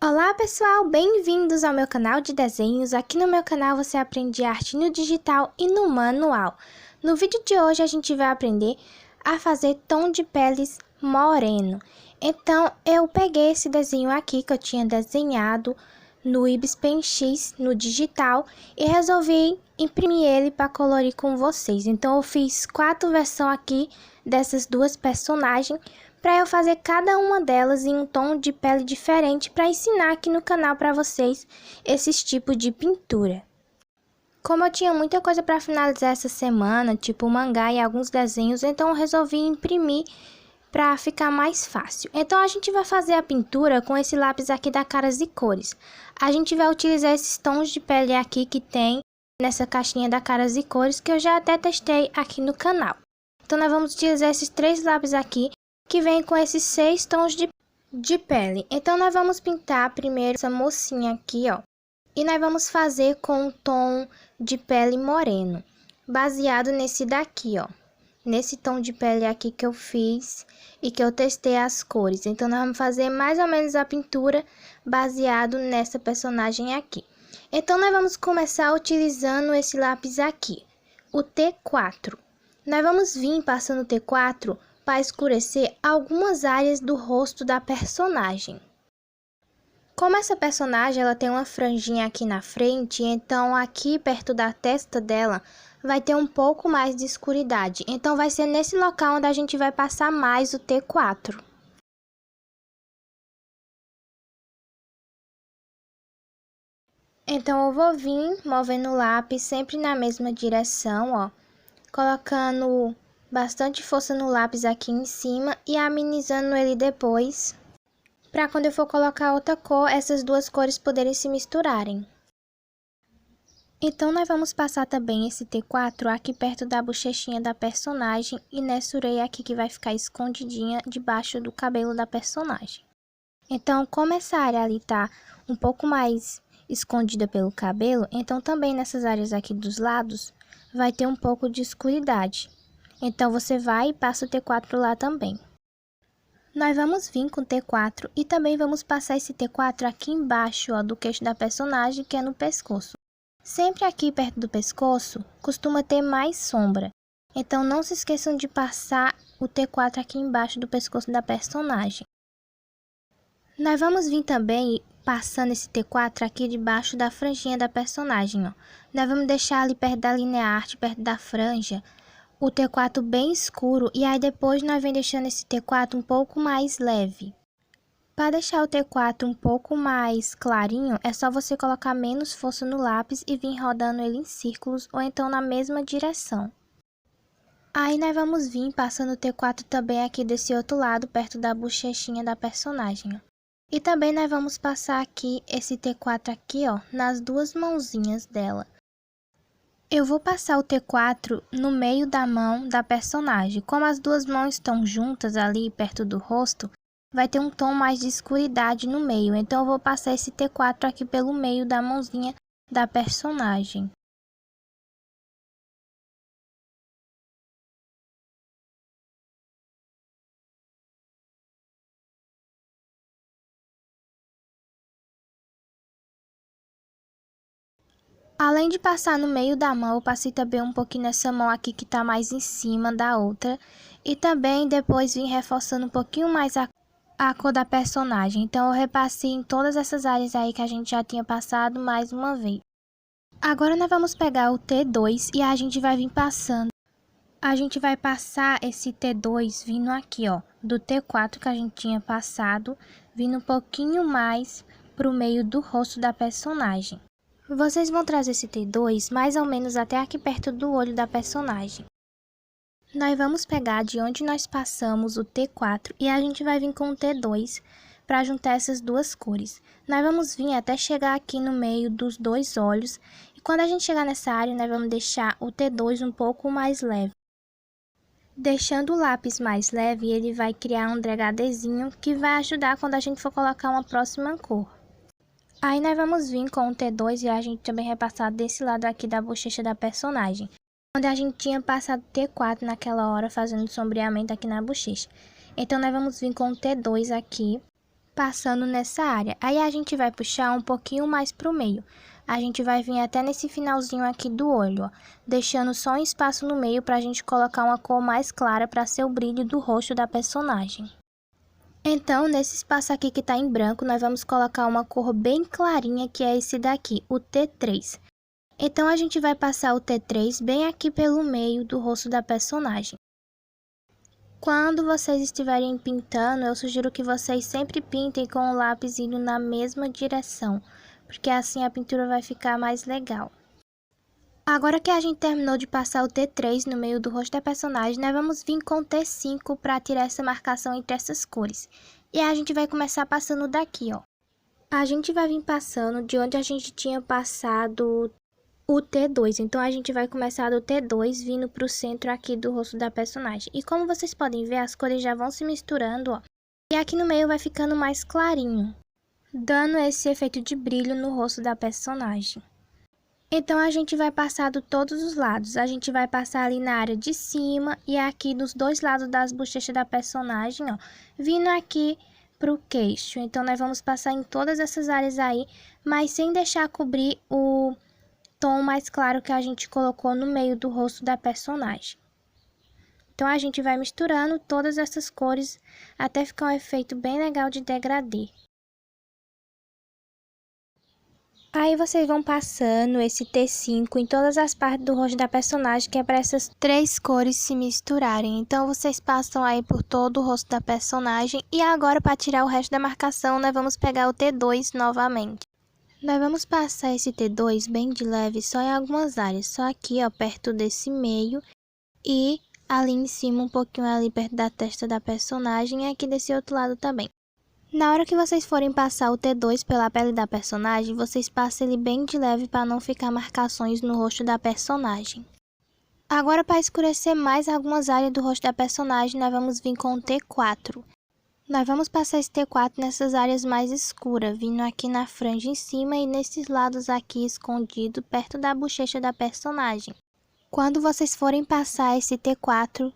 Olá pessoal, bem-vindos ao meu canal de desenhos. Aqui no meu canal você aprende arte no digital e no manual. No vídeo de hoje a gente vai aprender a fazer tom de peles moreno. Então eu peguei esse desenho aqui que eu tinha desenhado no Ibis Pen X no digital e resolvi imprimir ele para colorir com vocês. Então eu fiz 4 versões aqui dessas duas personagens, para eu fazer cada uma delas em um tom de pele diferente para ensinar aqui no canal para vocês esses tipos de pintura. Como eu tinha muita coisa para finalizar essa semana, tipo mangá e alguns desenhos, então eu resolvi imprimir para ficar mais fácil. Então a gente vai fazer a pintura com esse lápis aqui da Caras e Cores. A gente vai utilizar esses tons de pele aqui que tem nessa caixinha da Caras e Cores, que eu já até testei aqui no canal. Então nós vamos utilizar esses 3 lápis aqui, que vem com esses 6 tons de pele. Então nós vamos pintar primeiro essa mocinha aqui, ó. E nós vamos fazer com um tom de pele moreno, baseado nesse daqui, ó. Nesse tom de pele aqui que eu fiz e que eu testei as cores. Então nós vamos fazer mais ou menos a pintura baseado nessa personagem aqui. Então nós vamos começar utilizando esse lápis aqui, o T4. Nós vamos vir passando o T4 para escurecer algumas áreas do rosto da personagem. Como essa personagem ela tem uma franjinha aqui na frente, então aqui perto da testa dela vai ter um pouco mais de escuridade. Então vai ser nesse local onde a gente vai passar mais o T4. Então eu vou vir movendo o lápis sempre na mesma direção, ó, colocando bastante força no lápis aqui em cima e amenizando ele depois, para quando eu for colocar outra cor, essas duas cores poderem se misturarem. Então nós vamos passar também esse T4 aqui perto da bochechinha da personagem e nessa orelha aqui que vai ficar escondidinha debaixo do cabelo da personagem. Então, como essa área ali tá um pouco mais escondida pelo cabelo, então também nessas áreas aqui dos lados vai ter um pouco de escuridade. Então, você vai e passa o T4 lá também. Nós vamos vir com o T4 e também vamos passar esse T4 aqui embaixo, ó, do queixo da personagem, que é no pescoço. Sempre aqui perto do pescoço, costuma ter mais sombra. Então, não se esqueçam de passar o T4 aqui embaixo do pescoço da personagem. Nós vamos vir também passando esse T4 aqui debaixo da franjinha da personagem, ó. Nós vamos deixar ali perto da linha arte, perto da franja, o T4 bem escuro e aí depois nós vem deixando esse T4 um pouco mais leve. Para deixar o T4 um pouco mais clarinho, é só você colocar menos força no lápis e vir rodando ele em círculos ou então na mesma direção. Aí nós vamos vir passando o T4 também aqui desse outro lado, perto da bochechinha da personagem, ó. E também nós vamos passar aqui esse T4 aqui, ó, nas duas mãozinhas dela. Eu vou passar o T4 no meio da mão da personagem. Como as duas mãos estão juntas ali perto do rosto, vai ter um tom mais de escuridade no meio. Então eu vou passar esse T4 aqui pelo meio da mãozinha da personagem. Além de passar no meio da mão, eu passei também um pouquinho nessa mão aqui que tá mais em cima da outra. E também depois vim reforçando um pouquinho mais a cor da personagem. Então eu repassei em todas essas áreas aí que a gente já tinha passado mais uma vez. Agora nós vamos pegar o T2 e a gente vai vir passando. A gente vai passar esse T2 vindo aqui, ó, do T4 que a gente tinha passado, vindo um pouquinho mais pro meio do rosto da personagem. Vocês vão trazer esse T2 mais ou menos até aqui perto do olho da personagem. Nós vamos pegar de onde nós passamos o T4 e a gente vai vir com o T2 para juntar essas duas cores. Nós vamos vir até chegar aqui no meio dos dois olhos e quando a gente chegar nessa área, nós vamos deixar o T2 um pouco mais leve. Deixando o lápis mais leve, ele vai criar um degradezinho que vai ajudar quando a gente for colocar uma próxima cor. Aí nós vamos vir com o T2 e a gente também vai passar desse lado aqui da bochecha da personagem, onde a gente tinha passado o T4 naquela hora fazendo sombreamento aqui na bochecha. Então nós vamos vir com o T2 aqui passando nessa área. Aí a gente vai puxar um pouquinho mais pro meio. A gente vai vir até nesse finalzinho aqui do olho, ó, deixando só um espaço no meio pra gente colocar uma cor mais clara para ser o brilho do rosto da personagem. Então, nesse espaço aqui que tá em branco, nós vamos colocar uma cor bem clarinha, que é esse daqui, o T3. Então, a gente vai passar o T3 bem aqui pelo meio do rosto da personagem. Quando vocês estiverem pintando, eu sugiro que vocês sempre pintem com o lápis indo na mesma direção, porque assim a pintura vai ficar mais legal. Agora que a gente terminou de passar o T3 no meio do rosto da personagem, nós vamos vir com o T5 para tirar essa marcação entre essas cores. E a gente vai começar passando daqui, ó. A gente vai vir passando de onde a gente tinha passado o T2. Então, a gente vai começar do T2 vindo para o centro aqui do rosto da personagem. E como vocês podem ver, as cores já vão se misturando, ó. E aqui no meio vai ficando mais clarinho, dando esse efeito de brilho no rosto da personagem. Então, a gente vai passar de todos os lados. A gente vai passar ali na área de cima e aqui dos dois lados das bochechas da personagem, ó. Vindo aqui pro queixo. Então, nós vamos passar em todas essas áreas aí, mas sem deixar cobrir o tom mais claro que a gente colocou no meio do rosto da personagem. Então, a gente vai misturando todas essas cores até ficar um efeito bem legal de degradê. Aí vocês vão passando esse T5 em todas as partes do rosto da personagem, que é para essas três cores se misturarem. Então vocês passam aí por todo o rosto da personagem. E agora, para tirar o resto da marcação, nós vamos pegar o T2 novamente. Nós vamos passar esse T2 bem de leve só em algumas áreas. Só aqui, ó, perto desse meio e ali em cima, um pouquinho ali perto da testa da personagem e aqui desse outro lado também. Na hora que vocês forem passar o T2 pela pele da personagem, vocês passam ele bem de leve para não ficar marcações no rosto da personagem. Agora, para escurecer mais algumas áreas do rosto da personagem, nós vamos vir com o T4. Nós vamos passar esse T4 nessas áreas mais escuras, vindo aqui na franja em cima e nesses lados aqui escondido, perto da bochecha da personagem. Quando vocês forem passar esse T4,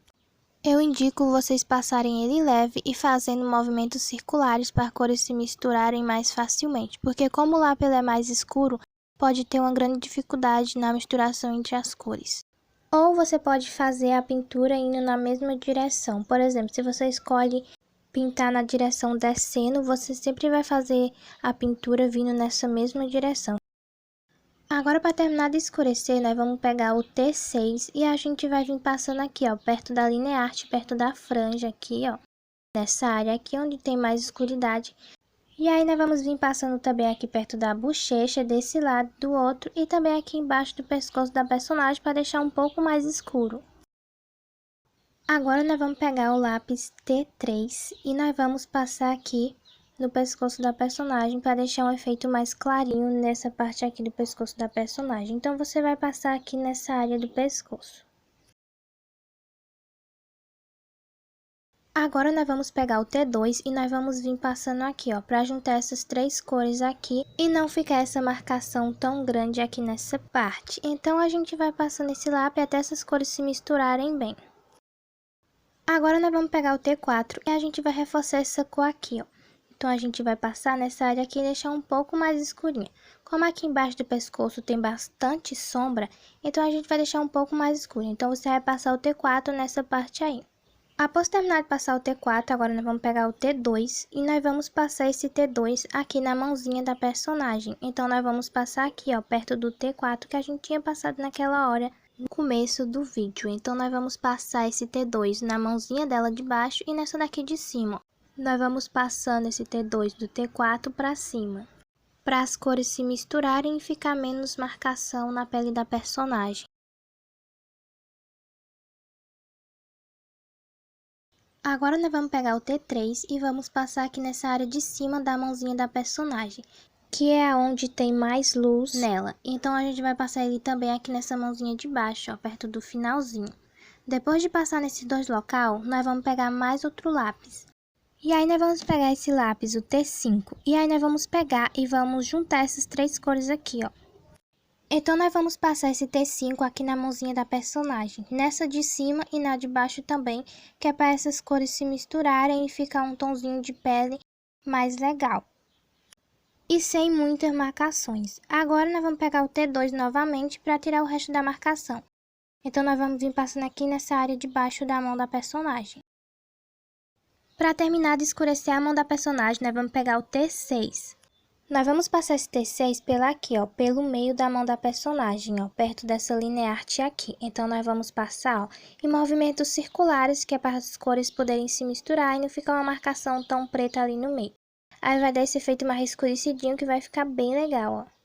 eu indico vocês passarem ele leve e fazendo movimentos circulares para as cores se misturarem mais facilmente, porque como o lápis é mais escuro, pode ter uma grande dificuldade na misturação entre as cores. Ou você pode fazer a pintura indo na mesma direção. Por exemplo, se você escolhe pintar na direção descendo, você sempre vai fazer a pintura vindo nessa mesma direção. Agora, para terminar de escurecer, nós vamos pegar o T6 e a gente vai vir passando aqui, ó, perto da linha arte, perto da franja aqui, ó, nessa área aqui onde tem mais escuridade. E aí, nós vamos vir passando também aqui perto da bochecha, desse lado, do outro, e também aqui embaixo do pescoço da personagem para deixar um pouco mais escuro. Agora, nós vamos pegar o lápis T3 e nós vamos passar aqui no pescoço da personagem para deixar um efeito mais clarinho nessa parte aqui do pescoço da personagem. Então, você vai passar aqui nessa área do pescoço. Agora, nós vamos pegar o T2 e nós vamos vir passando aqui, ó, para juntar essas três cores aqui e não ficar essa marcação tão grande aqui nessa parte. Então, a gente vai passando esse lápis até essas cores se misturarem bem. Agora, nós vamos pegar o T4 e a gente vai reforçar essa cor aqui, ó. Então, a gente vai passar nessa área aqui e deixar um pouco mais escurinha. Como aqui embaixo do pescoço tem bastante sombra, então a gente vai deixar um pouco mais escuro. Então, você vai passar o T4 nessa parte aí. Após terminar de passar o T4, agora nós vamos pegar o T2 e nós vamos passar esse T2 aqui na mãozinha da personagem. Então, nós vamos passar aqui, ó, perto do T4 que a gente tinha passado naquela hora no começo do vídeo. Então, nós vamos passar esse T2 na mãozinha dela de baixo e nessa daqui de cima, ó. Nós vamos passando esse T2 do T4 para cima, para as cores se misturarem e ficar menos marcação na pele da personagem. Agora nós vamos pegar o T3 e vamos passar aqui nessa área de cima da mãozinha da personagem, que é onde tem mais luz nela. Então a gente vai passar ele também aqui nessa mãozinha de baixo, ó, perto do finalzinho. Depois de passar nesses dois locais, nós vamos pegar mais outro lápis. E aí nós vamos pegar esse lápis, o T5, e aí nós vamos pegar e vamos juntar essas três cores aqui, ó. Então, nós vamos passar esse T5 aqui na mãozinha da personagem, nessa de cima e na de baixo também, que é para essas cores se misturarem e ficar um tonzinho de pele mais legal. E sem muitas marcações. Agora nós vamos pegar o T2 novamente para tirar o resto da marcação. Então nós vamos vir passando aqui nessa área de baixo da mão da personagem. Para terminar de escurecer a mão da personagem, nós vamos pegar o T6. Nós vamos passar esse T6 aqui, ó, pelo meio da mão da personagem, ó, perto dessa linha arte aqui. Então nós vamos passar, ó, em movimentos circulares, que é para as cores poderem se misturar e não ficar uma marcação tão preta ali no meio. Aí vai dar esse efeito mais escurecidinho que vai ficar bem legal, ó.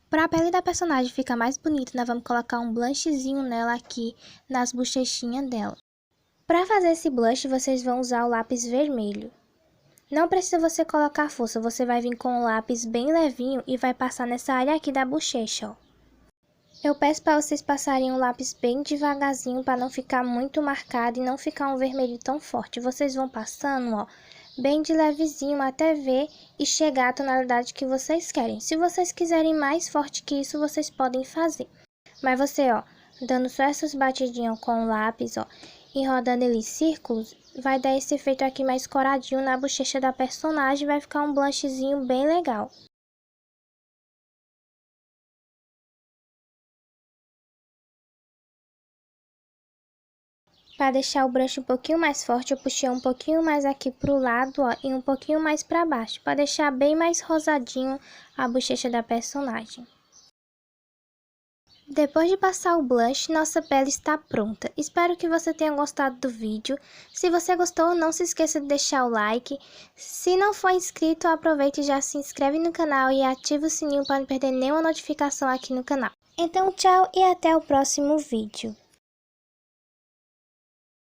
Para a pele da personagem ficar mais bonita, nós vamos colocar um blushzinho nela aqui, nas bochechinhas dela. Para fazer esse blush, vocês vão usar o lápis vermelho. Não precisa você colocar força, você vai vir com o lápis bem levinho e vai passar nessa área aqui da bochecha, ó. Eu peço para vocês passarem o lápis bem devagarzinho para não ficar muito marcado e não ficar um vermelho tão forte. Vocês vão passando, ó, bem de levezinho até ver e chegar à tonalidade que vocês querem. Se vocês quiserem mais forte que isso, vocês podem fazer. Mas você, ó, dando só essas batidinhas com o lápis, ó, e rodando ele em círculos, vai dar esse efeito aqui mais coradinho na bochecha da personagem, vai ficar um blushzinho bem legal. Para deixar o blush um pouquinho mais forte, eu puxei um pouquinho mais aqui pro lado, ó, e um pouquinho mais para baixo, para deixar bem mais rosadinho a bochecha da personagem. Depois de passar o blush, nossa pele está pronta. Espero que você tenha gostado do vídeo. Se você gostou, não se esqueça de deixar o like. Se não for inscrito, aproveite e já se inscreve no canal e ativa o sininho para não perder nenhuma notificação aqui no canal. Então, tchau e até o próximo vídeo.